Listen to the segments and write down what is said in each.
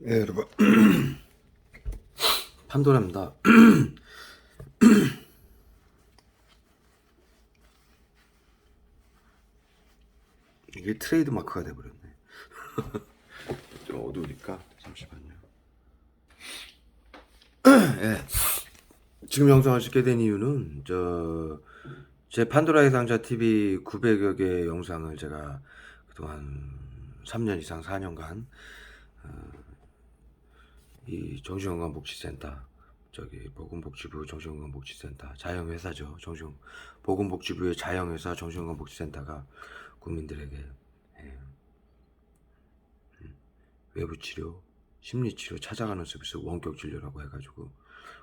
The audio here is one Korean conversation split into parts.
예, 여러분. 판도라입니다. 이게 트레이드 마크가 돼버렸네. 좀 어두우니까 잠시만요. 예, 지금 영상을 찍게 된 이유는 제 판도라의 상자 TV 900여 개 영상을 제가 그동안 3년 이상 4년간 이 정신건강복지센터, 보건복지부 정신건강복지센터 자영회사죠. 보건복지부의 자영회사 정신건강복지센터가 국민들에게 예, 외부치료, 심리치료 찾아가는 서비스 원격진료라고 해가지고,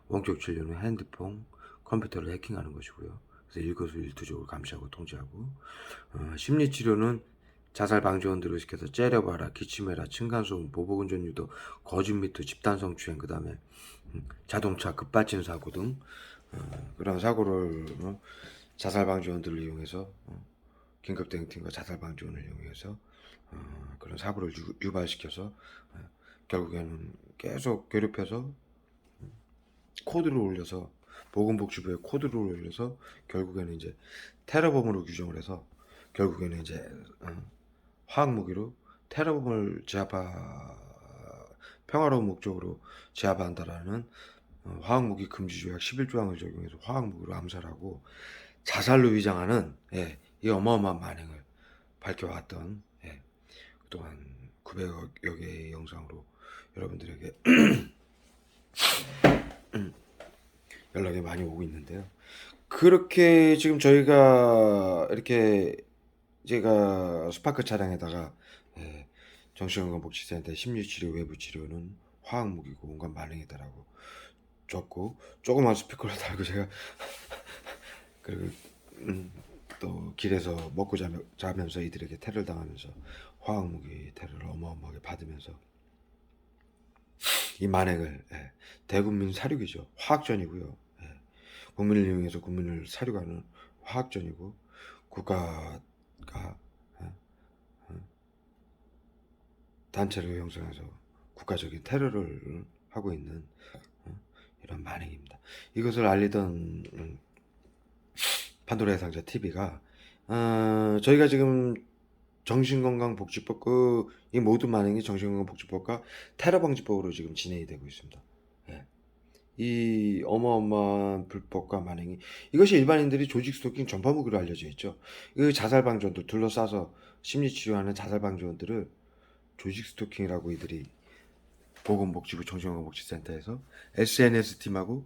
원격진료는 핸드폰, 컴퓨터를 해킹하는 것이고요. 그래서 일거수일투족을 감시하고 통제하고, 심리치료는 자살방지원들을 시켜서 째려봐라, 기침해라, 층간소음, 보복운전 유도, 거짓미투, 집단성추행, 그 다음에 자동차 급발진 사고 등 그런 사고를 자살방지원들을 이용해서 긴급대응팀과 자살방지원을 이용해서 그런 사고를 유발시켜서 결국에는 계속 괴롭혀서 코드를 올려서, 보건복지부에 코드를 올려서 결국에는 이제 테러범으로 규정을 해서 결국에는 이제 화학무기로 테러범을 평화로운 목적으로 제압한다라는 화학무기 금지조약 11조항을 적용해서 화학무기로 암살하고 자살로 위장하는, 이 어마어마한 만행을 밝혀왔던, 그동안 900여 개의 영상으로 여러분들에게 연락이 많이 오고 있는데요. 그렇게 지금 저희가 이렇게 제가 스파크 차량에다가 정신건강복지센터 심리치료 외부치료는 화학무기고 온갖 만행이다라고 줬고, 조그만 스피커를 달고 제가 그리고 또 길에서 먹고 자면서 이들에게 테러를 당하면서 화학무기 테러를 어마어마하게 받으면서 이 만행을, 대국민 사륙이죠. 화학전이고요. 국민을 이용해서 국민을 사륙하는 화학전이고, 국가가 단체를 형성해서 국가적인 테러를 하고 있는 이런 만행입니다. 이것을 알리던 판도라의 상자 TV가 저희가 지금 정신건강복지법, 이 모든 만행이 정신건강복지법과 테러방지법으로 지금 진행이 되고 있습니다. 이 어마어마한 불법과 만행이, 이것이 일반인들이 조직 스토킹 전파무기로 알려져 있죠. 이 자살방지원들 둘러싸서 심리치료하는 자살방지원들을 조직 스토킹이라고 이들이 보건복지부 정신건강복지센터에서 SNS 팀하고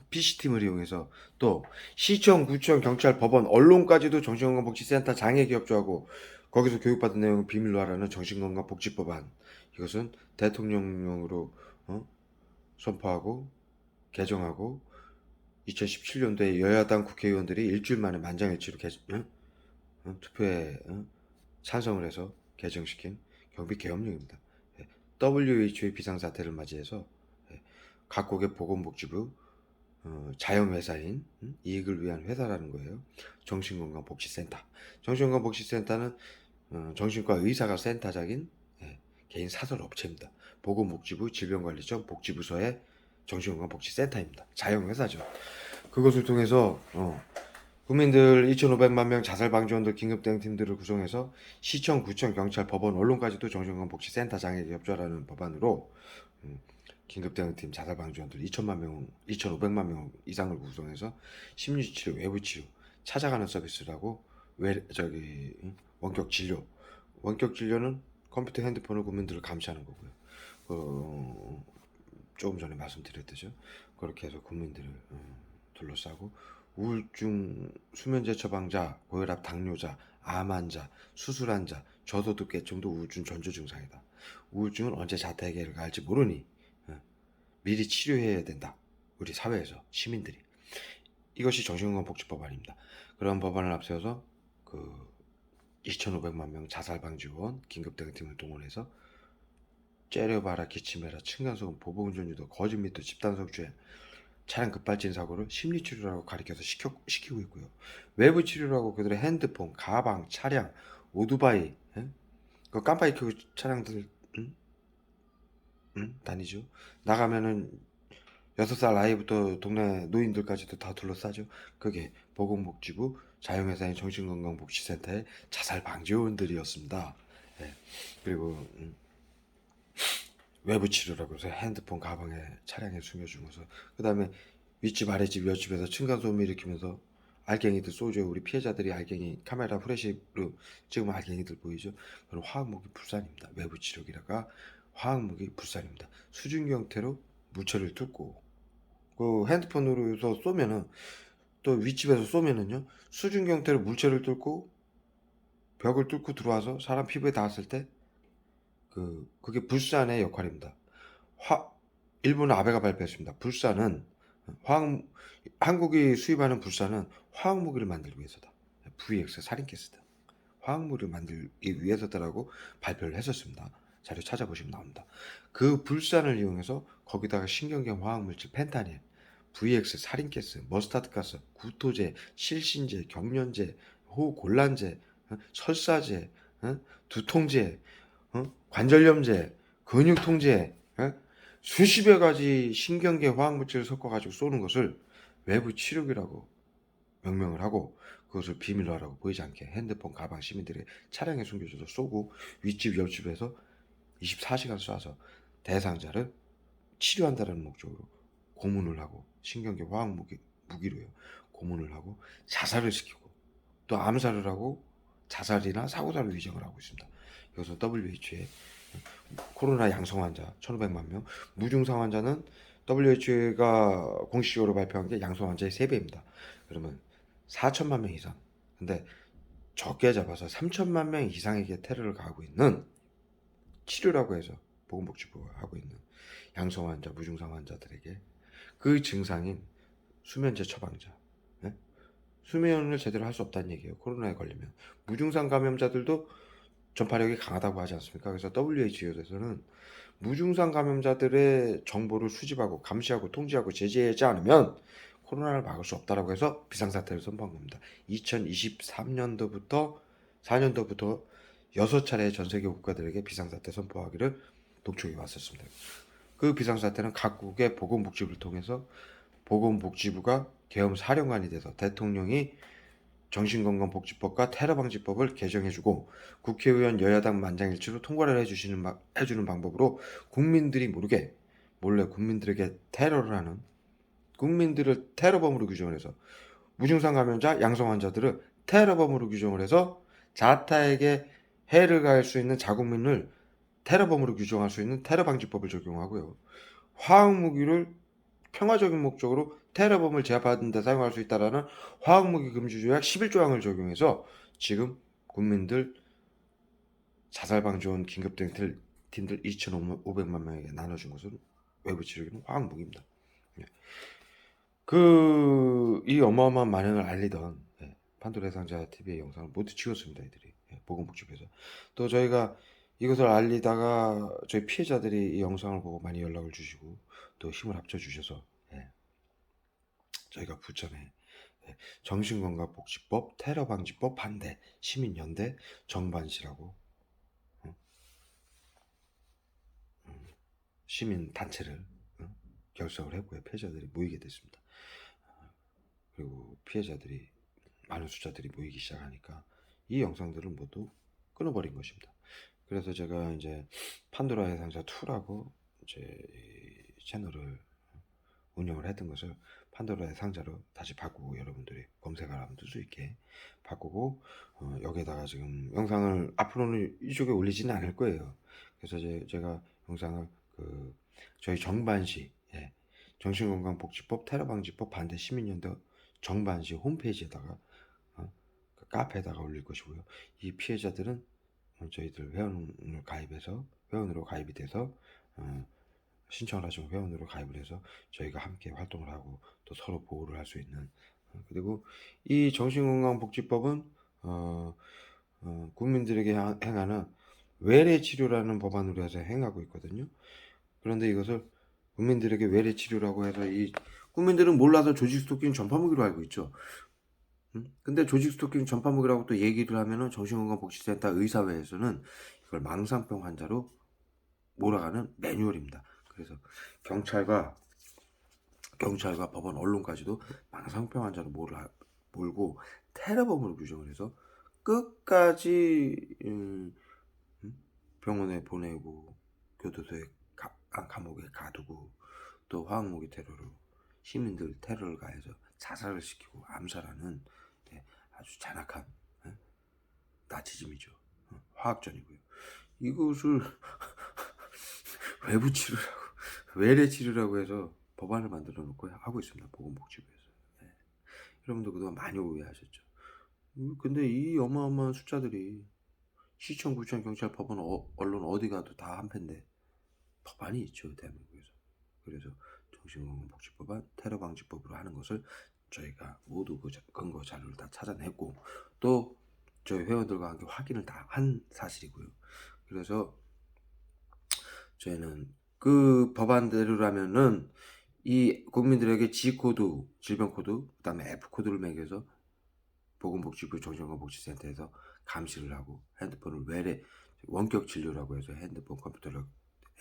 PC팀을 이용해서, 또 시청, 구청, 경찰, 법원, 언론까지도 정신건강복지센터 장애기업조하고 거기서 교육받은 내용을 비밀로 하라는 정신건강복지법안, 이것은 대통령령으로 선포하고 개정하고 2017년도에 여야당 국회의원들이 일주일 만에 만장일치로 투표에 찬성을 해서 개정시킨 경비개혁령입니다. WHO의 비상사태를 맞이해서 각국의 보건복지부 자영회사인, 이익을 위한 회사라는 거예요. 정신건강복지센터. 정신건강복지센터는 정신과 의사가 센터장인 개인 사설업체입니다. 보건복지부 질병관리청 복지부서의 정신건강복지센터입니다. 자영회사죠. 그것을 통해서 국민들 2,500만 명 자살방지원들 긴급대응팀들을 구성해서 시청, 구청, 경찰, 법원, 언론까지도 정신건강복지센터 장애기업조라는 법안으로 긴급대응팀 자살방지원들 2,500만 명 이상을 구성해서 심리치료, 외부치료 찾아가는 서비스라고, 원격진료. 원격진료는 컴퓨터, 핸드폰을 국민들을 감시하는 거고요. 조금 전에 말씀드렸듯이 그렇게 해서 국민들을 둘러싸고, 우울증, 수면제 처방자, 고혈압, 당뇨자, 암 환자, 수술한 자, 저소득계층도 우울증 전조 증상이다. 우울증은 언제 자택에를 갈지 모르니 미리 치료해야 된다. 우리 사회에서 시민들이. 이것이 정신건강복지법안입니다. 그런 법안을 앞세워서 2,500만 명 자살방지원 긴급대응팀을 동원해서 째려봐라, 기침해라, 층간소음, 보복운전 유도, 거짓미투, 집단성추행, 차량 급발진 사고를 심리치료라고 가리켜서 시키고 있고요. 외부치료라고 그들의 핸드폰, 가방, 차량, 오토바이, 그 깜빡이 켜고 차량들 다니죠. 나가면은 6살 아이부터 동네 노인들까지도 다 둘러싸죠. 그게 보건복지부 자영회사인 정신건강복지센터의 자살방지요원들이었습니다. 예. 그리고 외부 치료라고 해서 핸드폰 가방에 차량에 숨겨주면서, 그 다음에 윗집 아랫집 옆집에서 층간소음 일으키면서 알갱이들 쏘죠. 우리 피해자들이 알갱이 카메라 프레시로 찍으면 알갱이들 보이죠. 그건 화학무기 불산입니다. 외부 치료기라가 화학무기 불산입니다. 수증기 형태로 물체를 뚫고, 그 핸드폰으로 해서 쏘면은, 또 윗집에서 쏘면은요, 수증기 형태로 물체를 뚫고 벽을 뚫고 들어와서 사람 피부에 닿았을 때 그게 불산의 역할입니다. 화 일본 아베가 발표했습니다. 불산은 화학 한국이 수입하는 불산은 화학 무기를 만들기 위해서다. VX 살인가스다. 화학 무기를 만들기 위해서다라고 발표를 했었습니다. 자료 찾아보시면 나옵니다. 그 불산을 이용해서 거기다가 신경계 화학물질 펜타닐, VX 살인가스, 머스타드가스, 구토제, 실신제, 경련제, 호곤란제, 설사제, 두통제, 관절염제, 근육통제, 수십여 가지 신경계 화학물질을 섞어가지고 쏘는 것을 외부 치료기라고 명명을 하고, 그것을 비밀로 하라고 보이지 않게 핸드폰, 가방, 시민들의 차량에 숨겨줘서 쏘고, 윗집, 옆집에서 24시간 쏴서 대상자를 치료한다는 목적으로 고문을 하고, 신경계 무기로요 고문을 하고 자살을 시키고, 또 암살을 하고 자살이나 사고사를 위장을 하고 있습니다. 이것은 WHO의 코로나 양성 환자 1,500만 명, 무증상 환자는 WHO가 공식적으로 발표한 게 양성 환자의 3배입니다. 그러면 4천만 명 이상. 근데 적게 잡아서 3천만 명 이상에게 테러를 가하고 있는, 치료라고 해서 보건복지부가 하고 있는 양성 환자, 무증상 환자들에게 그 증상인 수면제 처방자, 네? 수면을 제대로 할 수 없다는 얘기예요. 코로나에 걸리면. 무증상 감염자들도 전파력이 강하다고 하지 않습니까? 그래서 WHO에서는 무증상 감염자들의 정보를 수집하고 감시하고 통제하고 제재하지 않으면 코로나를 막을 수 없다라고 해서 비상사태를 선포한 겁니다. 2023년도부터 4년도부터 6차례 전 세계 국가들에게 비상사태 선포하기를 독촉해 왔었습니다. 그 비상사태는 각국의 보건복지부를 통해서 보건복지부가 계엄 사령관이 돼서 대통령이 정신건강복지법과 테러방지법을 개정해주고 국회의원 여야당 만장일치로 통과를 해주는 방법으로 국민들이 모르게 몰래 국민들에게 테러를 하는, 국민들을 테러범으로 규정을 해서 무증상 감염자, 양성 환자들을 테러범으로 규정을 해서 자타에게 해를 가할 수 있는 자국민을 테러범으로 규정할 수 있는 테러방지법을 적용하고요. 화학무기를 평화적인 목적으로 테러범을 제압하는 데 사용할 수 있다라는 화학무기 금지조약 11조항을 적용해서 지금 국민들 자살방지원 긴급대응팀들 2,500만 명에게 나눠준 것은 외부 치료기는 화학무기입니다. 이 어마어마한 만행을 알리던 판도라의 상자 TV의 영상을 모두 지웠습니다. 이들이 보건복지부에서. 또 저희가 이것을 알리다가 저희 피해자들이 이 영상을 보고 많이 연락을 주시고 또 힘을 합쳐 주셔서 저희가 부천에 정신건강복지법 테러방지법 반대 시민연대 정반시라고 시민단체를 결성을 했고요. 피해자들이 모이게 됐습니다. 그리고 피해자들이 많은 숫자들이 모이기 시작하니까 이 영상들을 모두 끊어버린 것입니다. 그래서 제가 이제 판도라의 상자 2라고 이제 채널을 운영을 했던 것을 판도라의 상자로 다시 바꾸고, 여러분들이 검색을 하면 뜰 수 있게 바꾸고, 여기에다가 지금 영상을 앞으로는 이쪽에 올리지는 않을 거예요. 그래서 제가 영상을 저희 정반시 정신건강복지법 테러방지법 반대 시민연대 정반시 홈페이지에다가 그 카페에다가 올릴 것이고요. 이 피해자들은 저희들 회원으로 가입이 돼서 신청을 하시면 회원으로 가입을 해서 저희가 함께 활동을 하고 또 서로 보호를 할 수 있는, 그리고 이 정신건강복지법은 국민들에게 행하는 외래치료라는 법안으로 해서 행하고 있거든요. 그런데 이것을 국민들에게 외래치료라고 해서 이 국민들은 몰라서 조직 스토킹 전파무기로 알고 있죠. 근데 조직 스토킹 전파무기라고 또 얘기를 하면은 정신건강복지센터 의사회에서는 이걸 망상병 환자로 몰아가는 매뉴얼입니다. 그래서 경찰과 법원, 언론까지도 망상병 환자로 몰고 테러범으로 규정을 해서 끝까지 병원에 보내고 교도소에 감옥에 가두고 또 화학무기 테러로 시민들 테러를 가해서 자살을 시키고 암살하는 아주 잔악한 나치즘이죠. 화학전이고요. 이것을 외부 치료라고, 외래 치료라고 해서 법안을 만들어 놓고 하고 있습니다. 보건복지부에서. 여러분들 그동안 많이 오해하셨죠. 근데 이 어마어마한 숫자들이 시청, 구청, 경찰, 법원, 언론 어디 가도 다 한패인데 법안이 있죠, 대한민국에서. 그래서 정신건강복지법안, 테러방지법으로 하는 것을 저희가 모두 그 근거 자료를 다 찾아냈고 또 저희 회원들과 함께 확인을 다 한 사실이고요. 그래서 저희는 그 법안대로라면은 이 국민들에게 G코드, 질병코드, 그 다음에 F코드를 매겨서 보건복지부 정신건강복지센터에서 감시를 하고 핸드폰을 외래 원격 진료라고 해서 핸드폰 컴퓨터를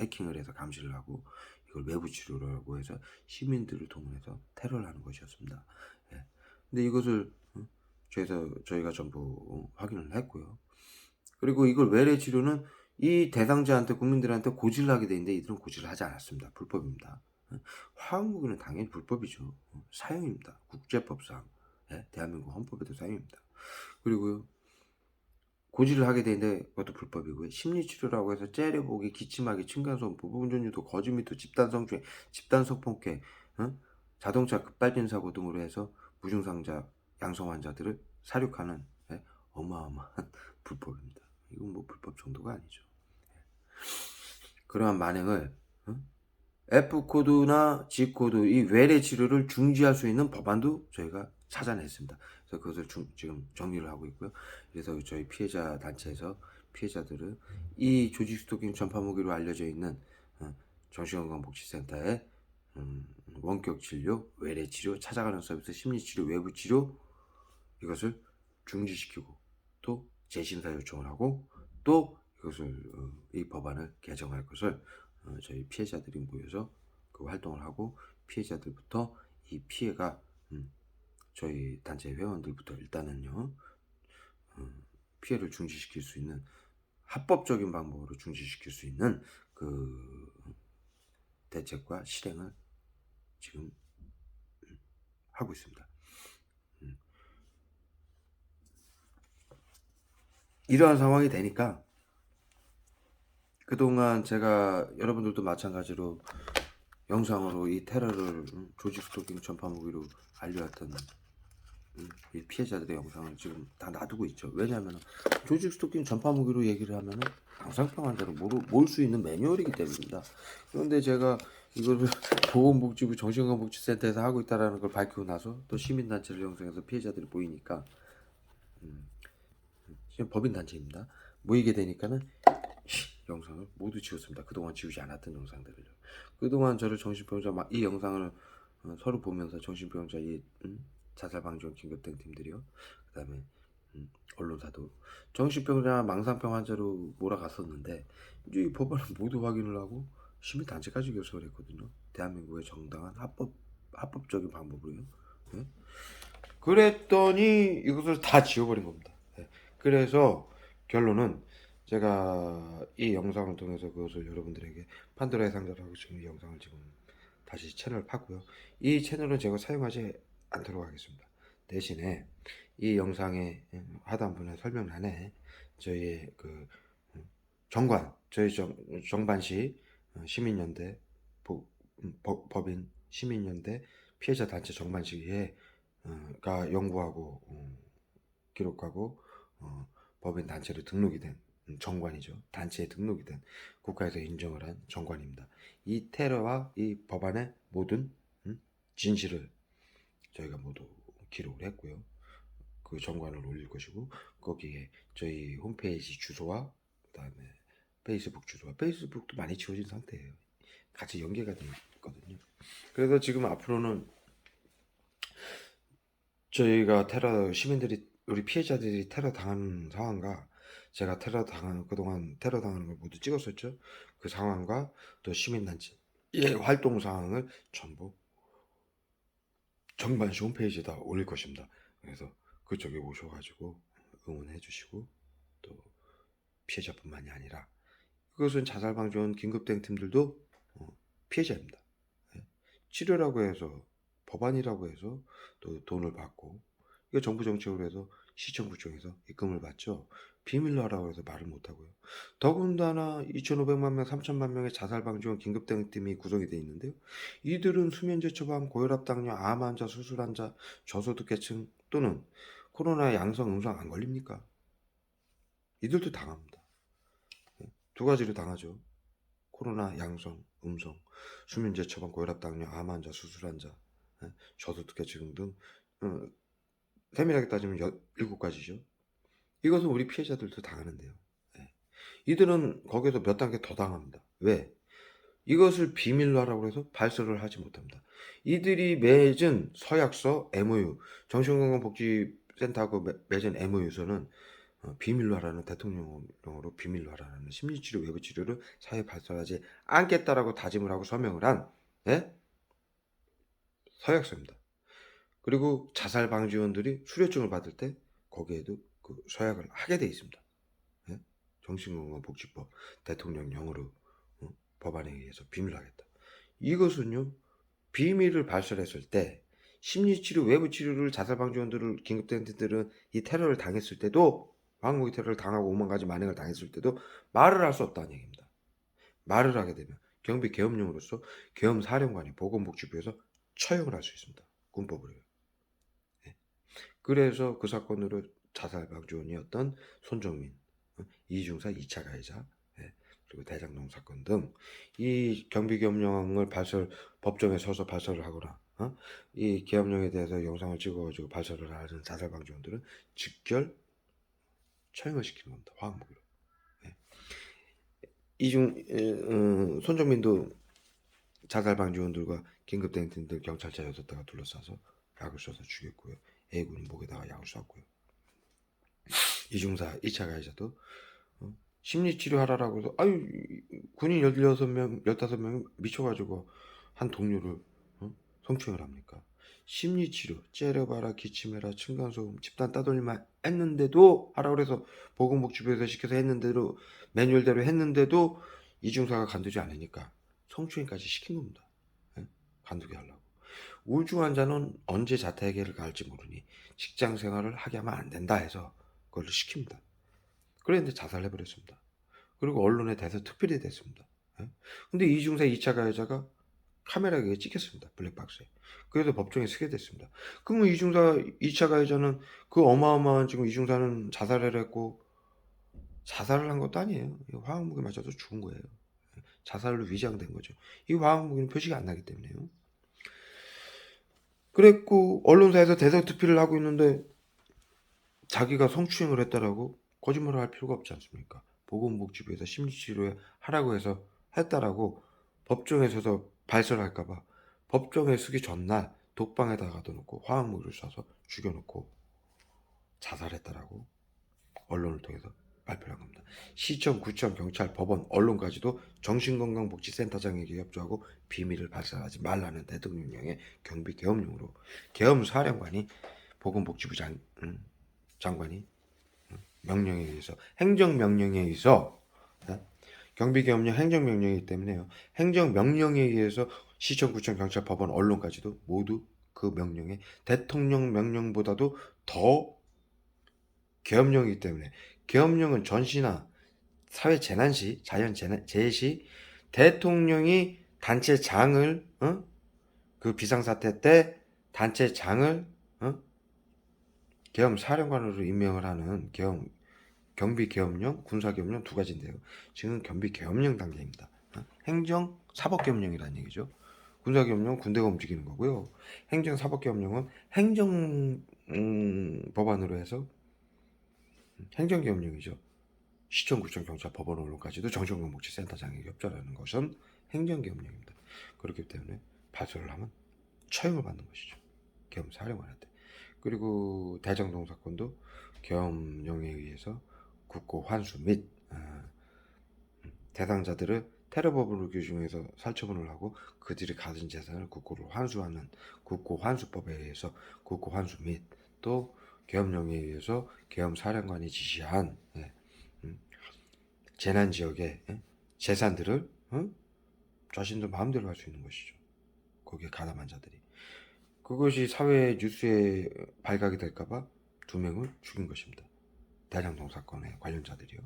해킹을 해서 감시를 하고 이걸 외부 치료라고 해서 시민들을 동원해서 테러를 하는 것이었습니다. 예. 근데 이것을 저희가 전부 확인을 했고요. 그리고 이걸 외래 치료는 이 대상자한테 국민들한테 고지를 하게 되는데 이들은 고지를 하지 않았습니다. 불법입니다. 화학무기는 당연히 불법이죠. 사형입니다. 국제법상. 대한민국 헌법에도 사형입니다. 그리고요. 고지를 하게 되는데 그것도 불법이고요. 심리치료라고 해서 째려보기, 기침하기, 층간소음, 부분전유도, 거짓미투, 집단성추행, 집단속폭행, 자동차 급발진 사고 등으로 해서 무증상자, 양성 환자들을 사륙하는 어마어마한 불법입니다. 이건 뭐 불법 정도가 아니죠. 그러한 만행을 F코드나 G코드 이 외래 치료를 중지할 수 있는 법안도 저희가 찾아냈습니다. 그래서 그것을 지금 정리를 하고 있고요. 그래서 저희 피해자 단체에서 피해자들은 이 조직 스토킹 전파 무기로 알려져 있는 정신건강복지센터의 원격 진료, 외래 치료, 찾아가는 서비스, 심리치료, 외부 치료 이것을 중지시키고 또 재심사 요청을 하고 또 이것을 이 법안을 개정할 것을 저희 피해자들이 모여서 그 활동을 하고 피해자들부터 이 피해가 저희 단체 회원들부터 일단은요 피해를 중지시킬 수 있는 합법적인 방법으로 중지시킬 수 있는 그 대책과 실행을 지금 하고 있습니다. 이러한 상황이 되니까 그동안 제가 여러분들도 마찬가지로 영상으로 이 테러를 조직 스토킹 전파 무기로 알려왔던 이 피해자들의 영상을 지금 다 놔두고 있죠. 왜냐하면 조직 스토킹 전파 무기로 얘기를 하면은 망상병 환자를 몰 수 있는 매뉴얼이기 때문입니다. 그런데 제가 이거를 보건복지부 정신건강복지센터에서 하고 있다라는 걸 밝히고 나서 또 시민단체를 형성해서 피해자들이 보이니까 지금 법인단체입니다. 모이게 되니까는 영상을 모두 지웠습니다. 그동안 지우지 않았던 영상들을요. 그동안 저를 정신병자 이 영상을 서로 보면서 정신병자 이 자살방지원 긴급대응 팀들이요. 그 다음에 언론사도 정신병자 망상병 환자로 몰아갔었는데 이제 이 법안을 모두 확인을 하고 시민단체까지 결석을 했거든요. 대한민국의 정당한 합법적인 방법으로요. 네? 그랬더니 이것을 다 지워버린 겁니다. 네. 그래서 결론은 제가 이 영상을 통해서 그것을 여러분들에게 판도라의 상자라고 지금 이 영상을 지금 다시 채널을 팠고요. 이 채널은 제가 사용하지 않도록 하겠습니다. 대신에 이 영상의 하단분의 설명란에 저희의 그 정관, 저희 정반시 시민연대 법인 시민연대 피해자 단체 정반시에 가 연구하고 기록하고 법인 단체로 등록이 된 정관이죠. 단체에 등록이 된 국가에서 인정을 한 정관입니다. 이 테러와 이 법안의 모든 진실을 저희가 모두 기록을 했고요. 그 정관을 올릴 것이고 거기에 저희 홈페이지 주소와 그다음에 페이스북 주소와 페이스북도 많이 지워진 상태예요. 같이 연계가 되어 있거든요. 그래서 지금 앞으로는 저희가 테러 시민들이 우리 피해자들이 테러 당한 상황과 제가 그동안 테러 당하는 걸 모두 찍었었죠. 그 상황과 또 시민단체의 활동 상황을 전부 정반시 홈페이지에다 올릴 것입니다. 그래서 그쪽에 오셔가지고 응원해 주시고, 또 피해자뿐만이 아니라 그것은 자살방지원 긴급대응팀들도 피해자입니다. 예. 치료라고 해서, 법안이라고 해서 또 돈을 받고, 이거 정부 정책으로 해서 시청구청에서 입금을 받죠. 비밀로 하라고 해서 말을 못하고요. 더군다나 2,500만 명, 3천만 명의 자살방지원 긴급대응팀이 구성이 되어 있는데요. 이들은 수면제 처방, 고혈압, 당뇨, 암 환자, 수술 환자, 저소득계층 또는 코로나 양성, 음성 안 걸립니까? 이들도 당합니다. 두 가지로 당하죠. 코로나 양성, 음성, 수면제 처방, 고혈압, 당뇨, 암 환자, 수술 환자, 저소득계층 등 세밀하게 따지면 7가지죠. 이것은 우리 피해자들도 당하는데요. 이들은 거기에서 몇 단계 더 당합니다. 왜? 이것을 비밀로 하라고 해서 발설을 하지 못합니다. 이들이 맺은 서약서, MOU, 정신건강복지센터하고 맺은 MOU서는 비밀로 하라는, 대통령령으로 비밀로 하라는 심리치료, 외부치료를 사회에 발설하지 않겠다라고 다짐을 하고 서명을 한 서약서입니다. 그리고 자살방지원들이 수료증을 받을 때 거기에도 그 서약을 하게 돼 있습니다. 정신건강복지법 대통령령으로 법안에 의해서 비밀로 하겠다. 이것은요, 비밀을 발설했을 때 심리치료, 외부치료를 자살방지원들을 긴급대응팀들은 이 테러를 당했을 때도, 한국이 테러를 당하고 5만 가지 만행을 당했을 때도 말을 할 수 없다는 얘기입니다. 말을 하게 되면 경비 계엄령으로서 계엄사령관이 보건복지부에서 처형을 할 수 있습니다. 군법으로요. 그래서 그 사건으로 자살방지원이었던 손정민, 이중사 2차 가해자, 그리고 대장동 사건 등 이 경비계엄령을 법정에 서서 발설을 하거나 이 계엄령에 대해서 영상을 찍어가지고 발설을 하는 자살방지원들은 즉결 처형을 시키는 겁니다. 화학무기로. 손정민도 자살방지원들과 긴급대응팀들, 경찰차 6대가 둘러싸서 약을 쏘서 죽였고요. A군은 목에다가 약을 쐈고요. 이중사 2차 가해자도 심리치료하라고 해서, 아유, 군인 16명, 15명 미쳐가지고 한 동료를 성추행을 합니까? 심리치료, 째려봐라, 기침해라, 층간소음, 집단 따돌림만 했는데도, 하라고 해서 보건복지부에서 시켜서 했는데도, 매뉴얼대로 했는데도 이중사가 간두지 않으니까 성추행까지 시킨 겁니다. 간두게 하려고. 우울증 환자는 언제 자택에를 갈지 모르니 직장 생활을 하게 하면 안 된다 해서 그걸 시킵니다. 그랬는데 자살해버렸습니다. 그리고 언론에 대서특필이 됐습니다. 근데 이중사 2차 가해자가 카메라에 찍혔습니다. 블랙박스에. 그래서 법정에 서게 됐습니다. 그러면 이중사 2차 가해자는 그 어마어마한, 지금 이중사는 자살을 했고, 자살을 한 것도 아니에요. 화학무기 맞아서 죽은 거예요. 자살로 위장된 거죠. 이 화학무기는 표시가 안 나기 때문에요. 그랬고 언론사에서 대서특필을 하고 있는데 자기가 성추행을 했다라고 거짓말을 할 필요가 없지 않습니까? 보건복지부에서 심리치료 하라고 해서 했다라고 법정에 서서 발설할까봐 법정에 서기 전날 독방에다 가둬놓고 화학무기를 쏴서 죽여놓고 자살했다라고 언론을 통해서 발표한 겁니다. 시청, 구청, 경찰, 법원, 언론까지도 정신건강복지센터장에게 협조하고 비밀을 발설하지 말라는 대통령령의 경비계엄령으로 계엄사령관이 보건복지부 장관이 명령에 의해서, 행정명령에 의해서, 경비계엄령 행정명령이기 때문에요. 행정명령에 의해서 시청, 구청, 경찰, 법원, 언론까지도 모두 그 명령에, 대통령 명령보다도 더 계엄령이기 때문에, 계엄령은 전시나 사회 재난시, 자연 재해시 대통령이 단체장을 그 비상사태 때 단체장을 계엄사령관으로 임명을 하는 경비계엄령, 군사계엄령 두 가지인데요. 지금 경비계엄령 단계입니다. 행정사법계엄령이라는 얘기죠. 군사계엄령 군대가 움직이는 거고요. 행정사법계엄령은 행정 법안으로 해서 행정계엄령이죠. 시청, 구청, 경찰, 법원, 언론까지도 정신건강복지센터장에게 협조하는 것은 행정계엄령입니다. 그렇기 때문에 발설을 하면 처형을 받는 것이죠. 계엄사령관한테. 그리고 대장동 사건도 계엄령에 의해서 국고 환수 및 대상자들을 테러법으로 규정해서 살처분을 하고 그들이 가진 재산을 국고로 환수하는 국고 환수법에 의해서 국고 환수 및 또 계엄령에 의해서 계엄사령관이 지시한 재난 지역의 재산들을 자신들 마음대로 할 수 있는 것이죠. 거기에 가담한 자들이. 그것이 사회 뉴스에 발각이 될까봐 2명을 죽인 것입니다. 대장동 사건의 관련자들이요.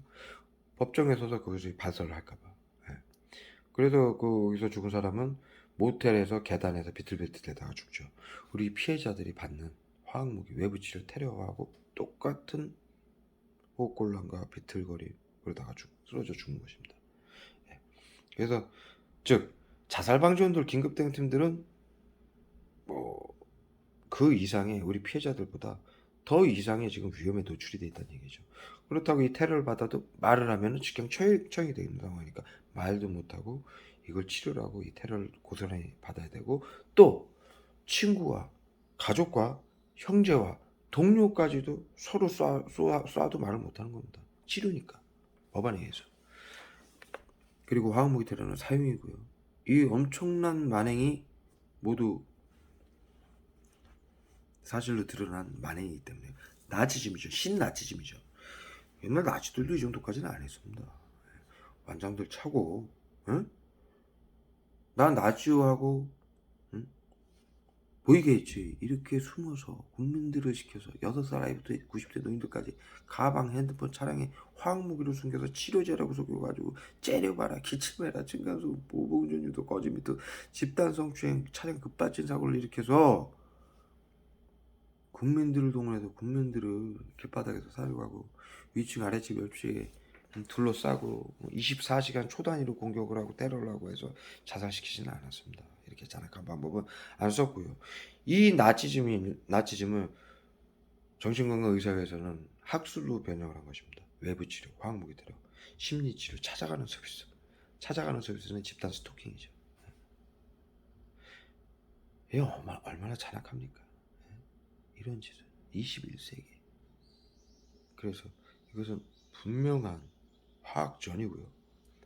법정에서도 그것이 발설을 할까봐. 그래서 거기서 죽은 사람은 모텔에서 계단에서 비틀비틀대다가 죽죠. 우리 피해자들이 받는 화학무기 외부치료 테러하고 똑같은 호흡곤란과 비틀거림 그러다가 쓰러져 죽는 것입니다. 그래서 즉 자살방지원들 긴급대응팀들은 그 이상의 우리 피해자들보다 더 이상의 지금 위험에 노출이 돼 있다는 얘기죠. 그렇다고 이 테러를 받아도 말을 하면은 직경 처형이 되는 상황이니까 말도 못하고 이걸 치료를 하고 이 테러를 고스란히 받아야 되고 또 친구와 가족과 형제와 동료까지도 서로 쏴도 말을 못하는 겁니다. 치료니까 법안에 의해서. 그리고 화학무기 테러는 사형이고요. 이 엄청난 만행이 모두 사실로 드러난 만행이기 때문에 나치즘이죠. 신나치즘이죠. 옛날 나치들도 이 정도까지는 안 했습니다. 완장들 차고 응? 나 나치하고 응? 보이게 했지. 이렇게 숨어서 국민들을 시켜서 6살 아이부터 90대 노인들까지 가방, 핸드폰, 차량에 화학무기를 숨겨서 치료제라고 속여가지고 째려봐라, 기침해라, 층간소음, 보호운전 유도, 거짓 미투, 집단 성추행, 차량 급발진 사고를 일으켜서 국민들을 동원해서 국민들을 길바닥에서 사육하고 위층 아래층 멸치에 둘러싸고 24시간 초단위로 공격을 하고 테러를 하고 해서 자살시키지는 않았습니다. 이렇게 잔악한 방법은 안 썼고요. 이 나치즘을 정신건강의사회에서는 학술로 변형을 한 것입니다. 외부치료, 화학무기 테러, 심리치료, 찾아가는 서비스. 찾아가는 서비스는 집단 스토킹이죠. 이게 얼마나 잔악합니까? 이런 짓을 21세기. 그래서 이것은 분명한 화학전이고요.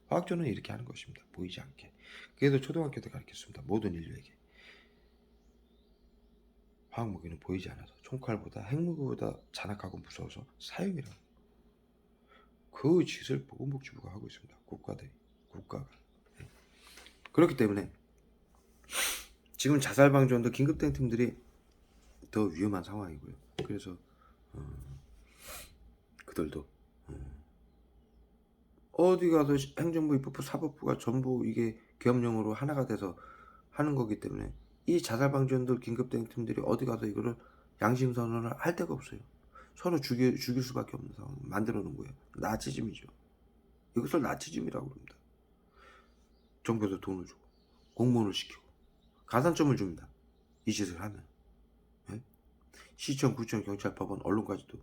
화학전은 이렇게 하는 것입니다. 보이지 않게. 그래서 초등학교 때 가르쳤습니다. 모든 인류에게. 화학무기는 보이지 않아서 총칼보다 핵무기보다 잔악하고 무서워서 사형이라고. 그 짓을 보건복지부가 하고 있습니다. 국가가. 그렇기 때문에 지금 자살방지원도 긴급대응팀들이 더 위험한 상황이고요. 그래서 그들도 어디 가서 행정부, 입법부, 사법부가 전부 이게 계엄령으로 하나가 돼서 하는 거기 때문에 이 자살방지원들 긴급대응팀들이 어디 가서 이거를 양심선언을 할 데가 없어요. 서로 죽일 수밖에 없는 상황 만들어 놓은 거예요. 나치즘이죠. 이것을 나치즘이라고 합니다. 정부에서 돈을 주고 공무원을 시키고 가산점을 줍니다. 이 짓을 하면. 네? 시청, 구청, 경찰, 법원, 언론까지도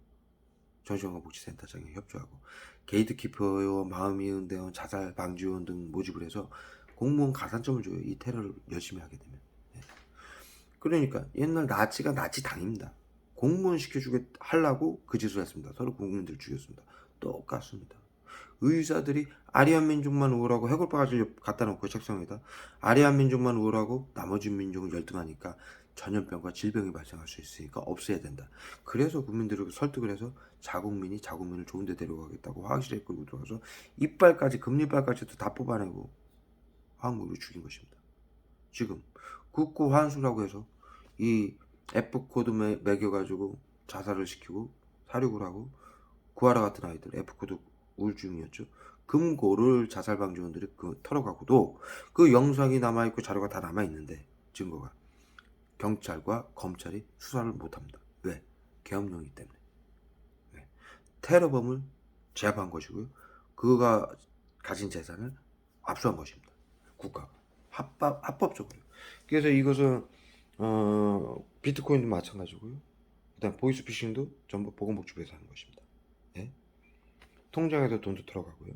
정신건강복지센터장에 협조하고 게이트키퍼와 마음이은대원, 자살방지원 등 모집을 해서 공무원 가산점을 줘요. 이 테러를 열심히 하게 되면. 그러니까 옛날 나치가 나치 당입니다. 공무원 하려고 그 짓을 했습니다. 서로 국민들 죽였습니다. 똑같습니다. 의사들이 아리안 민족만 우월하고 해골바가지를 갖다 놓고 책상에다 아리안 민족만 우월하고 나머지 민족은 열등하니까 전염병과 질병이 발생할 수 있으니까 없애야 된다. 그래서 국민들을 설득을 해서 자국민을 좋은 데 데려가겠다고 화학실에 끌고 들어가서 금리빨까지도 다 뽑아내고 화학무기로 죽인 것입니다. 지금 국고 환수라고 해서 이 F코드 매겨가지고 자살을 시키고 사륙을 하고 구하라 같은 아이들 F코드 우울증이었죠. 금고를 자살방지원들이 털어가고도 그 영상이 남아있고 자료가 다 남아있는데 증거가 경찰과 검찰이 수사를 못합니다. 왜? 계엄령이기 때문에. 왜? 테러범을 제압한 것이고요. 그가 가진 재산을 압수한 것입니다. 국가가 합법적으로. 그래서 이것은 비트코인도 마찬가지고요. 그다음 보이스피싱도 전부 보건복지부에서 하는 것입니다. 예? 통장에서 돈도 들어가고요.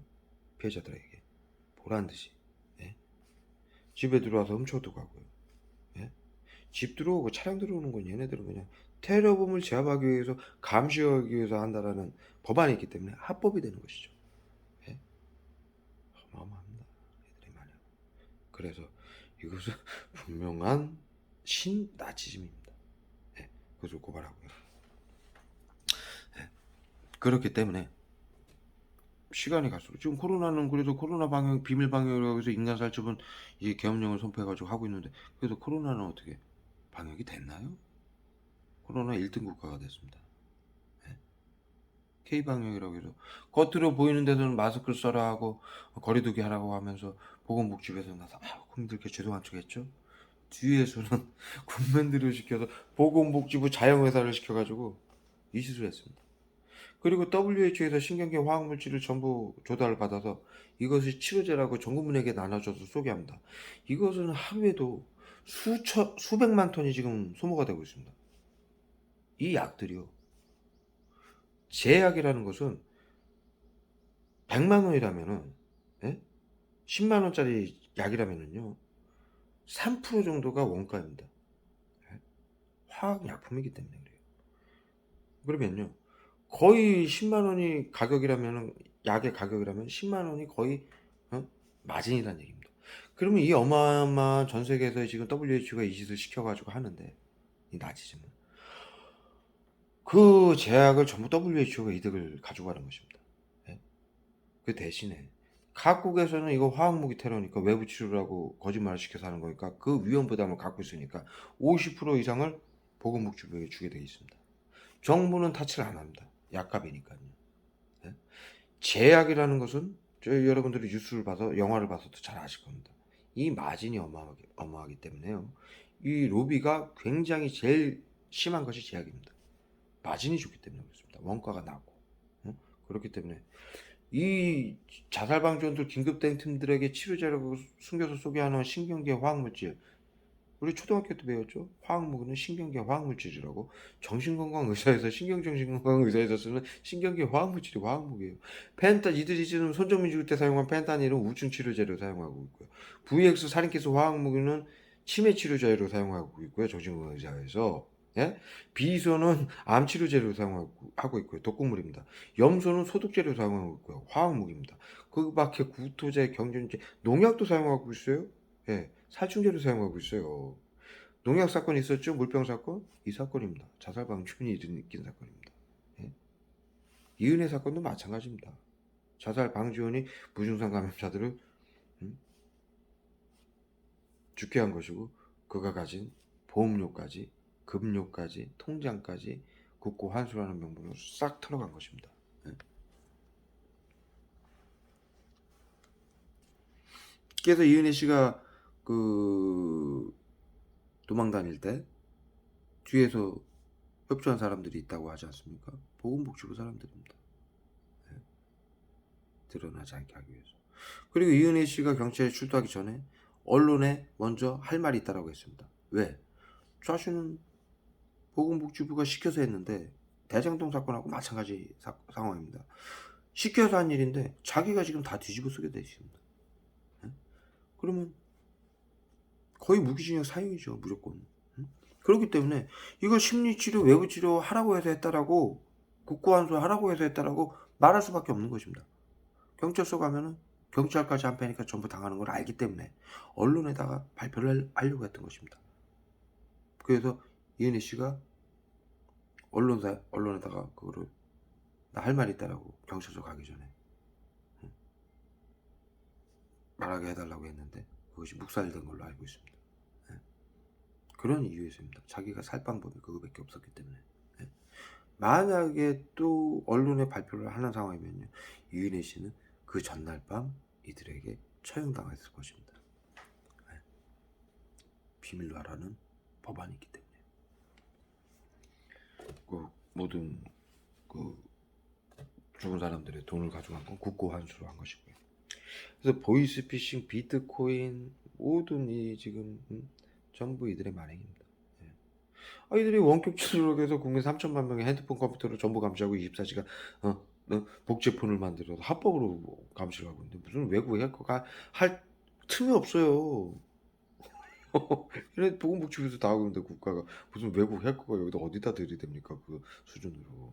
피해자들에게 보란 듯이. 예? 집에 들어와서 훔쳐도 가고요. 예? 집 들어오고 차량 들어오는 건 얘네들은 그냥 테러범을 제압하기 위해서 감시하기 위해서 한다라는 법안이 있기 때문에 합법이 되는 것이죠. 예? 어마어마합니다. 애들이 많이. 그래서 이것은 분명한 신나치즘입니다. 예, 그것을 고발하고요. 예, 그렇기 때문에 시간이 갈수록 지금 코로나는 그래도 코로나 방역 비밀 방역이라고 해서 인간 살처분 이 계엄령을 선포해가지고 하고 있는데 그래도 코로나는 어떻게 방역이 됐나요? 코로나 1등 국가가 됐습니다. 예? K 방역이라고 해서 겉으로 보이는 데서는 마스크를 써라 하고 거리두기 하라고 하면서 보건복지부에서 나서 국민들께 죄송한 척했죠. 뒤에서는 국민들을 시켜서 보건복지부 자영회사를 시켜가지고 이 짓을 했습니다. 그리고 WHO에서 신경계 화학물질을 전부 조달을 받아서 이것이 치료제라고 전 국민에게 나눠줘서 소개합니다. 이것은 하루에도 수백만 톤이 지금 소모가 되고 있습니다. 이 약들이요. 제약이라는 것은 100만 원이라면은, 예? 10만 원짜리 약이라면은요, 3% 정도가 원가입니다. 예? 화학약품이기 때문에 그래요. 그러면요, 거의 10만 원이 가격이라면은, 약의 가격이라면 10만 원이 거의, 마진이라는 얘기입니다. 그러면 이 어마어마한 전 세계에서 지금 WHO가 이 짓을 시켜가지고 하는데, 이 나치즘은. 그 제약을 전부 WHO가 이득을 가져가는 것입니다. 예? 그 대신에 각국에서는 이거 화학무기 테러니까 외부 치료라고 거짓말을 시켜서 하는 거니까 그 위험 부담을 갖고 있으니까 50% 이상을 보건복지부에 주게 되어 있습니다. 정부는 타치를 안 합니다. 약값이니까요. 예? 제약이라는 것은 여러분들이 뉴스를 봐서 영화를 봐서도 잘 아실 겁니다. 이 마진이 어마어마하기 때문에요. 이 로비가 굉장히 제일 심한 것이 제약입니다. 마진이 좋기 때문에 그렇습니다. 원가가 낮고. 그렇기 때문에 이 자살방지원들 긴급대응 팀들에게 치료제라고 숨겨서 소개하는 신경계 화학물질, 우리 초등학교 때 배웠죠? 화학무기는 신경계 화학물질이라고. 정신건강의사에서 신경정신건강의사에서 쓰는 신경계 화학물질이 화학무기예요. 이들이 지금 손정민 죽을 때 사용한 펜타닐은 우충 치료제로 사용하고 있고요. VX 살인기스 화학무기는 치매 치료제로 사용하고 있고요. 정신건강의사에서. 예? 비소는 암 치료제로 사용하고 있고요. 독극물입니다. 염소는 소독제로 사용하고 있고요. 화학무기입니다. 그 밖에 구토제, 경전제, 농약도 사용하고 있어요. 예, 살충제로 사용하고 있어요. 농약 사건 있었죠? 물병 사건? 이 사건입니다. 자살 방지원이 일으킨 사건입니다. 예? 이은혜 사건도 마찬가지입니다. 자살 방지원이 무증상 감염자들을 죽게 한 것이고 그가 가진 보험료까지 급료까지 통장까지 국고 환수라는 명분으로 싹 털어간 것입니다. 예? 그래서 이은혜 씨가 그 도망 다닐 때 뒤에서 협조한 사람들이 있다고 하지 않습니까? 보건복지부 사람들입니다. 예? 드러나지 않게 하기 위해서. 그리고 이은혜 씨가 경찰에 출두하기 전에 언론에 먼저 할 말이 있다고 했습니다. 왜? 자신은 보건복지부가 시켜서 했는데 대장동 사건하고 마찬가지 상황입니다. 시켜서 한 일인데 자기가 지금 다 뒤집어 쓰게 돼 있습니다. 예? 그러면 거의 무기징역 사형이죠, 무조건. 그렇기 때문에 이거 심리치료, 외부치료 하라고 해서 했다라고, 국고환수 하라고 해서 했다라고 말할 수밖에 없는 것입니다. 경찰서 가면은 경찰까지 안 패니까 전부 당하는 걸 알기 때문에 언론에다가 발표를 하려고 했던 것입니다. 그래서 이은혜 씨가 언론에다가 그거를 나 할 말 있다라고 경찰서 가기 전에 말하게 해달라고 했는데 그것이 묵살된 걸로 알고 있습니다. 예. 그런 이유에서입니다. 자기가 살 방법이 그거밖에 없었기 때문에. 예. 만약에 또 언론에 발표를 하는 상황이면요, 이은혜 씨는 그 전날 밤 이들에게 처형당했을 것입니다. 예. 비밀로 하라는 법안이 있기 때문에. 그 모든 그 죽은 사람들의 돈을 가져간 건 국고 환수로 한 것이고요. 그래서 보이스피싱, 비트코인 모든 이 지금 전부 이들의 만행입니다. 예. 이들이 원격 추적해서 국민 3천만 명의 핸드폰 컴퓨터를 전부 감시하고 24시간 복제폰을 만들어서 합법으로 감시를 하고 있는데 무슨 외국 해커가 할 틈이 없어요. 이래 보건복지부에서 다 하고 있는데 국가가 무슨 외국 해커가 여기다 어디다 들이댑니까? 그 수준으로.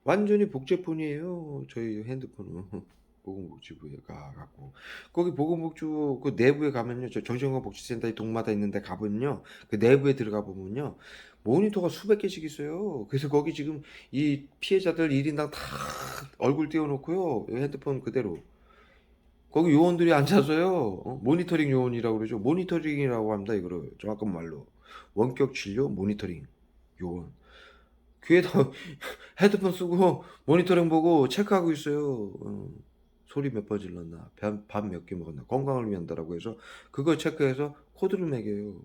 완전히 복제폰이에요. 저희 핸드폰은. 보건복지부에 가갖고 거기 보건복지부 그 내부에 가면요, 저 정신건강복지센터에 동마다 있는데 가보면요, 그 내부에 들어가 보면요, 모니터가 수백 개씩 있어요. 그래서 거기 지금 이 피해자들 1인당 다 얼굴 띄워놓고요, 핸드폰 그대로 거기 요원들이 앉아서요, 모니터링 요원이라고 그러죠. 모니터링이라고 합니다. 이거를 정확한 말로 원격 진료 모니터링 요원. 귀에다 헤드폰 쓰고 모니터링 보고 체크하고 있어요. 소리 몇 번 질렀나, 밥 몇 개 먹었나, 건강을 위한다라고 해서 그거 체크해서 코드를 매겨요.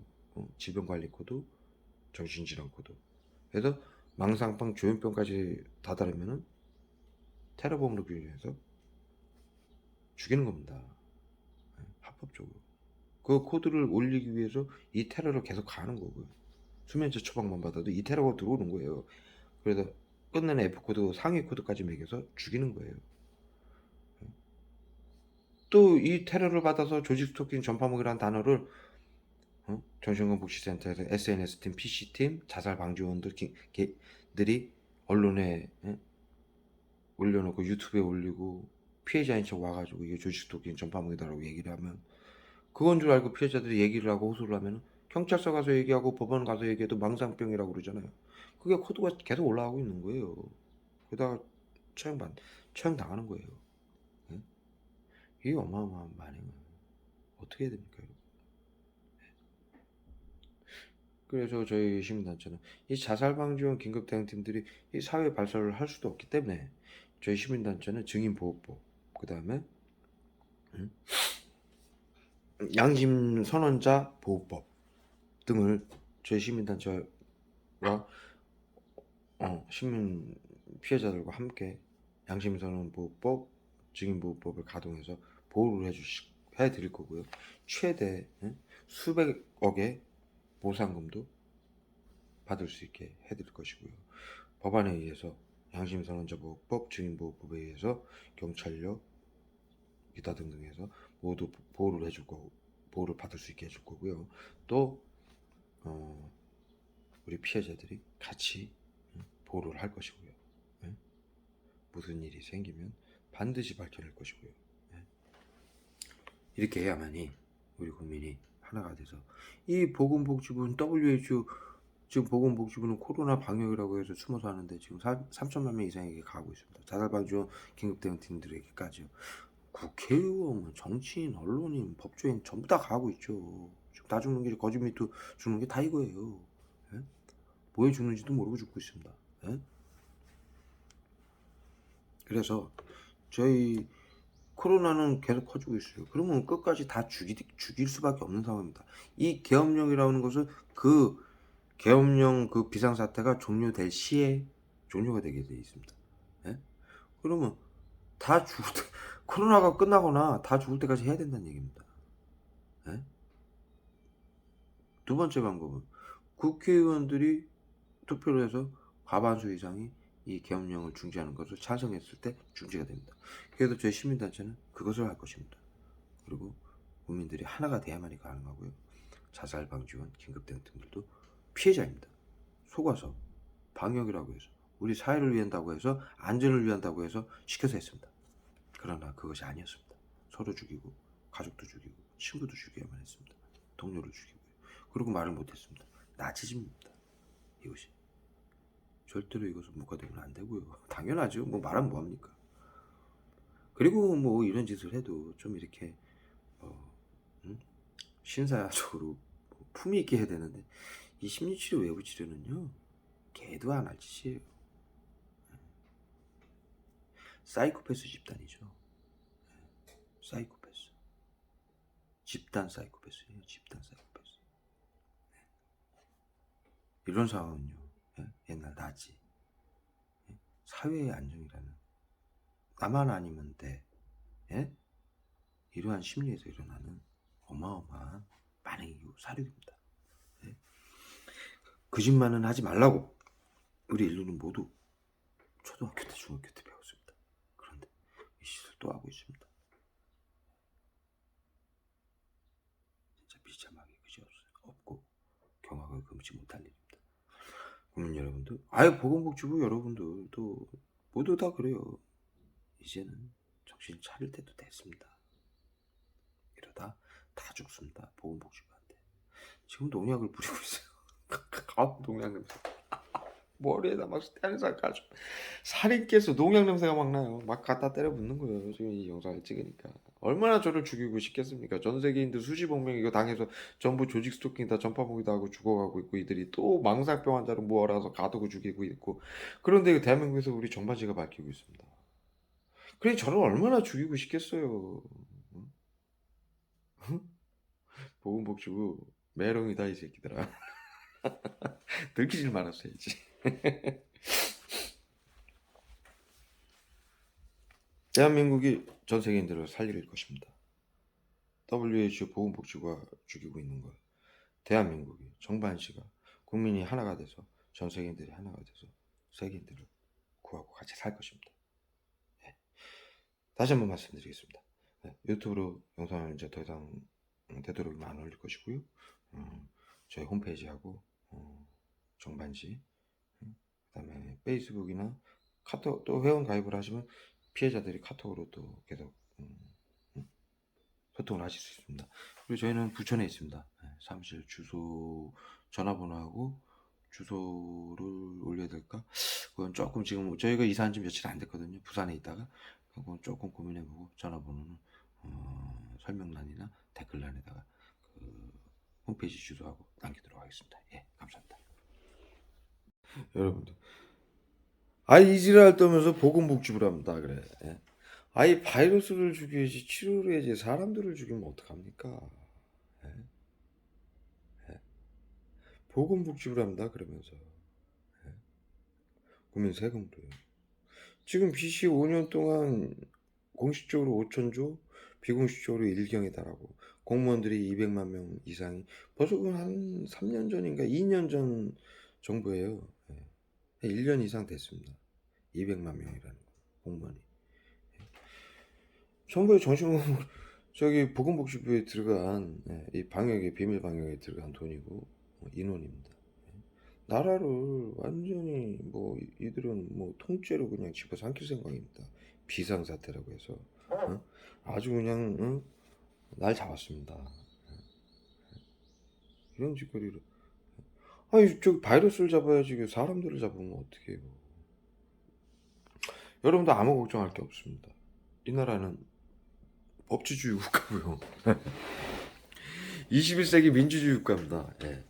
질병관리 코드, 정신질환 코드. 그래서 망상병, 조현병까지 다다르면은 테러범으로 규정해서 죽이는 겁니다. 합법적으로. 그 코드를 올리기 위해서 이 테러를 계속 가는 거고요. 수면제 처방만 받아도 이 테러가 들어오는 거예요. 그래서 끝내는 F코드 상위 코드까지 매겨서 죽이는 거예요. 또 이 테러를 받아서 조직 스토킹 전파목이라는 단어를 정신건강복지센터에서 SNS팀, PC팀, 자살방지원들이 언론에 올려놓고 유튜브에 올리고 피해자인 척 와가지고 이게 조직 스토킹 전파목이다라고 얘기를 하면, 그건 줄 알고 피해자들이 얘기를 하고 호소를 하면 경찰서 가서 얘기하고 법원 가서 얘기해도 망상병이라고 그러잖아요. 그게 코드가 계속 올라가고 있는 거예요. 그러다가 처형당하는 거예요. 예? 이게 어마어마한 만행을 어떻게 해야 됩니까? 그래서 저희 시민단체는 이 자살방지원 긴급대응팀들이 이 사회 발설을 할 수도 없기 때문에 저희 시민단체는 증인보호법, 그 다음에 양심선언자 보호법 등을 저희 시민단체와 시민 피해자들과 함께 양심선언보호법, 증인보호법을 가동해서 보호를 해드릴 거고요. 최대 수백억의 보상금도 받을 수 있게 해드릴 것이고요. 법안에 의해서 양심선언자보호법, 증인보호법에 의해서 경찰력, 기타 등등해서 모두 보호를 해줄 거고, 보호를 받을 수 있게 해줄 거고요. 또 우리 피해자들이 같이 보호를 할 것이고요. 무슨 일이 생기면 반드시 밝혀낼 것이고요. 이렇게 해야만이 우리 국민이 하나가 돼서, 이 보건복지부는 WHO, 지금 보건복지부는 코로나 방역이라고 해서 숨어서 하는데 지금 3천만 명 이상에게 가고 있습니다. 자살방지원 긴급대응팀들에게까지요. 국회의원, 정치인, 언론인, 법조인 전부 다 가고 있죠. 지금 다 죽는 게, 거짓 미투 죽는 게 다 이거예요. 예? 뭐에 죽는지도 모르고 죽고 있습니다. 예? 그래서 저희 코로나는 계속 커지고 있어요. 그러면 끝까지 다 죽일 수밖에 없는 상황입니다. 이 계엄령이라는 것은 그 계엄령 그 비상사태가 종료될 시에 종료가 되게 되어 있습니다. 예? 그러면 다 죽을 때, 코로나가 끝나거나 다 죽을 때까지 해야 된다는 얘기입니다. 예? 두 번째 방법은 국회의원들이 투표를 해서 과반수 이상이 이 계엄령을 중지하는 것을 찬성했을 때 중지가 됩니다. 그래서 저희 시민단체는 그것을 할 것입니다. 그리고 국민들이 하나가 돼야만이 가능하고요. 자살방지원 긴급대응팀들도 피해자입니다. 속아서 방역이라고 해서, 우리 사회를 위한다고 해서, 안전을 위한다고 해서 시켜서 했습니다. 그러나 그것이 아니었습니다. 서로 죽이고, 가족도 죽이고, 친구도 죽여야만 했습니다. 동료를 죽이고요. 그리고 말을 못했습니다. 나치즘입니다. 이것이. 절대로 이것은 묵과되면 안 되고요. 당연하죠. 뭐 말하면 뭐합니까? 그리고 뭐 이런 짓을 해도 좀 이렇게 신사적으로 품위 있게 해야 되는데, 이 심리치료 외부치료는요, 개도 안 할 짓이에요. 사이코패스 집단이죠. 사이코패스. 집단 사이코패스예요. 집단 사이코패스. 이런 상황은요, 옛날 나치, 사회의 안정이라는, 나만 아니면 돼, 이러한 심리에서 일어나는 어마어마한 반응이고 사륙입니다. 그 짓만은 하지 말라고 우리 인류는 모두 초등학교 때, 중학교 때 배웠습니다. 그런데 이 짓을 또 하고 있습니다. 진짜 비참하게 그죠? 여러분들, 아유 보건복지부 여러분들도 모두 다 그래요. 이제는 정신 차릴 때도 됐습니다. 이러다 다 죽습니다. 보건복지부한테. 지금 농약을 뿌리고 있어요. 농약 냄새. 머리에다 막 스테아닌살 가지고 살이 깨서 농약 냄새가 막 나요. 막 갖다 때려 붓는 거예요. 지금 이 영상을 찍으니까. 얼마나 저를 죽이고 싶겠습니까? 전 세계인들 수십억 명 이거 당해서 전부 조직 스토킹이다 전파목이다 하고 죽어가고 있고, 이들이 또 망상병 환자를 모아라서 가두고 죽이고 있고. 그런데 이거 대한민국에서 우리 전반지가 밝히고 있습니다. 그래 저를 얼마나 죽이고 싶겠어요. 응? 보건복지부 메롱이다 이 새끼들아. 들키질 말았어야지. 대한민국이 전 세계인들을 살릴 것입니다. WHO 보건복지부가 죽이고 있는 걸 대한민국이 정반시가 국민이 하나가 돼서 전 세계인들이 하나가 돼서 세계인들을 구하고 같이 살 것입니다. 네. 다시 한번 말씀드리겠습니다. 네. 유튜브로 영상을 이제 더 이상 되도록이면 안 올릴 것이고요. 저희 홈페이지하고 정반시, 그다음에 페이스북이나 카톡, 또 회원 가입을 하시면 피해자들이 카톡으로 또 계속 소통을 하실 수 있습니다. 그리고 저희는 부천에 있습니다. 네, 사무실 주소, 전화번호하고 주소를 올려야 될까? 그건 조금 지금 저희가 이사한 지 며칠 안 됐거든요. 부산에 있다가 그건 조금 고민해보고 전화번호는 설명란이나 댓글란에다가 그 홈페이지 주소하고 남기도록 하겠습니다. 예, 감사합니다. 여러분들, 아이 이지랄 떠면서 보건복지부를 합니다. 그래. 예? 아이 바이러스를 죽여야지 치료를 해야지 사람들을 죽이면 어떡합니까? 예? 예? 보건복지부를 합니다. 그러면서 예? 국민 세금도요. 지금 BC 5년 동안 공식적으로 5천조, 비공식적으로 1경에 달하고 공무원들이 200만 명 이상이 벌써 한 3년 전인가 2년 전 정부예요. 예. 1년 이상 됐습니다. 200만 명이라는 공무원이. 정부의 정신건강 저기 보건복지부에 들어간 이 방역에 비밀 방역에 들어간 돈이고 인원입니다. 나라를 완전히 뭐 이들은 뭐 통째로 그냥 집어삼킬 생각입니다. 비상사태라고 해서 아주 그냥 날 잡았습니다. 이런 짓거리를. 아니 저기 바이러스를 잡아야지 사람들을 잡으면 어떻게 해요. 여러분도 아무 걱정할 게 없습니다. 이 나라는 법치주의 국가고요. 21세기 민주주의 국가입니다. 예.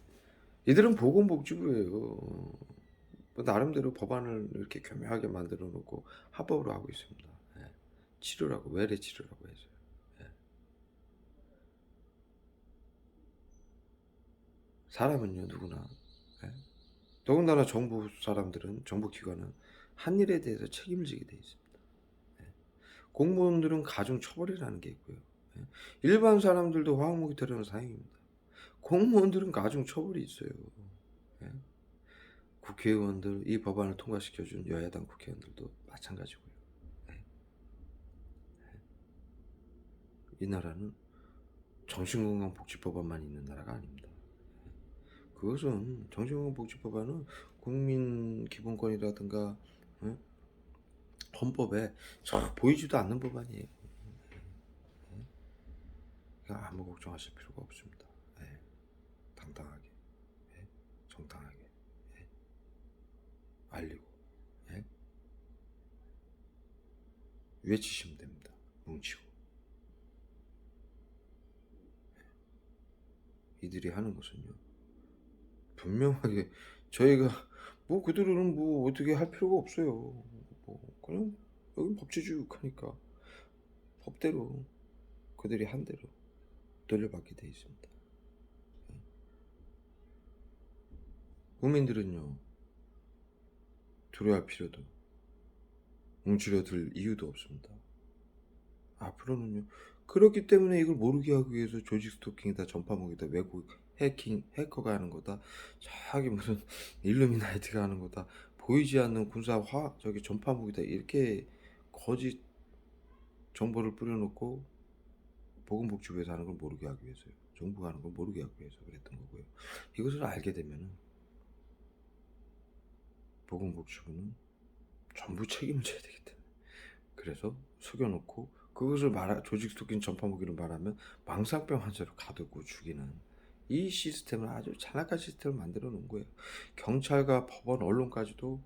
이들은 보건복지부예요. 뭐 나름대로 법안을 이렇게 교묘하게 만들어 놓고 합법으로 하고 있습니다. 예. 치료라고, 외래 치료라고 해서. 예. 사람은요 누구나, 예. 더군다나 정부 사람들은, 정부 기관은 한 일에 대해서 책임을 지게 돼 있습니다. 예. 공무원들은 가중 처벌이라는 게 있고요. 예. 일반 사람들도 화학무기 테러는 사형입니다. 공무원들은 가중 처벌이 있어요. 예. 국회의원들, 이 법안을 통과시켜준 여야당 국회의원들도 마찬가지고요. 예. 이 나라는 정신건강복지법안만 있는 나라가 아닙니다. 그것은 정신건강복지법안은 국민기본권이라든가 헌법에 잘 보이지도 않는 법안이에요. 그러니까 아무 걱정하실 필요가 없습니다. 예. 당당하게, 예. 정당하게, 예. 알리고, 예. 외치시면 됩니다. 뭉치고. 이들이 하는 것은요, 분명하게 저희가 뭐 그들은 뭐 어떻게 할 필요가 없어요. 뭐 그냥 여긴 법치주의 국가니까 법대로 그들이 한 대로 돌려받게 돼 있습니다. 국민들은요 두려워할 필요도 움츠려들 이유도 없습니다. 앞으로는요. 그렇기 때문에 이걸 모르게 하기 위해서 조직 스토킹이다, 전파목이다, 외국 해킹, 해커가 하는 거다, 저기 무슨 일루미나이트가 하는 거다, 보이지 않는 군사화, 저기 전파목이다, 이렇게 거짓 정보를 뿌려놓고 보건복지부에서 하는 걸 모르게 하기 위해서요. 정부가 하는 걸 모르게 하기 위해서 그랬던 거고요. 이것을 알게 되면은 보건복지부는 전부 책임을 져야 되기 때문에 그래서 속여놓고 그것을 조직 스토킹 전파 무기로 말하면 망상병 환자로 가두고 죽이는 이 시스템을 아주 잔악한 시스템을 만들어 놓은 거예요. 경찰과 법원, 언론까지도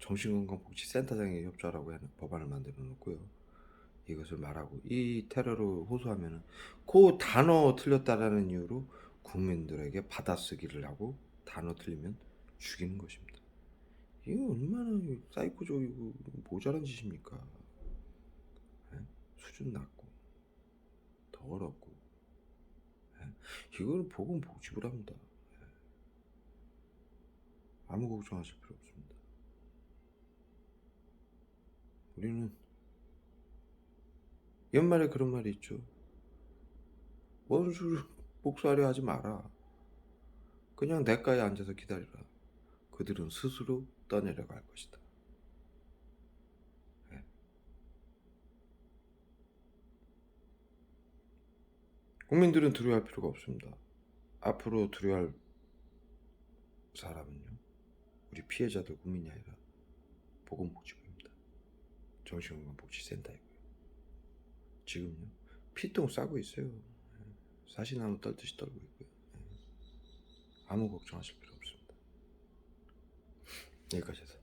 정신건강복지센터장에 협조하라고 하는 법안을 만들어 놓고요. 이것을 말하고 이 테러를 호소하면은 그 단어 틀렸다라는 이유로 국민들에게 받아쓰기를 하고 단어 틀리면 죽이는 것입니다. 이거 얼마나 사이코적이고 모자란 짓입니까? 예? 수준 낮고 더럽고 이걸 보건복지부랍니다. 아무 걱정하실 필요 없습니다. 우리는 옛말에 그런 말이 있죠. 원수를 복수하려 하지 마라. 그냥 냇가에 앉아서 기다리라. 그들은 스스로 떠내려갈 것이다. 예. 국민들은 두려워할 필요가 없습니다. 앞으로 두려워할 사람은요, 우리 피해자들 국민이 아니라 보건복지부입니다. 정신건강복지센터이고요. 지금요, 피똥 싸고 있어요. 사시나무 떨듯이 떨고 있고요. 아무 걱정하실 필요 없습니다. 여기까지 해서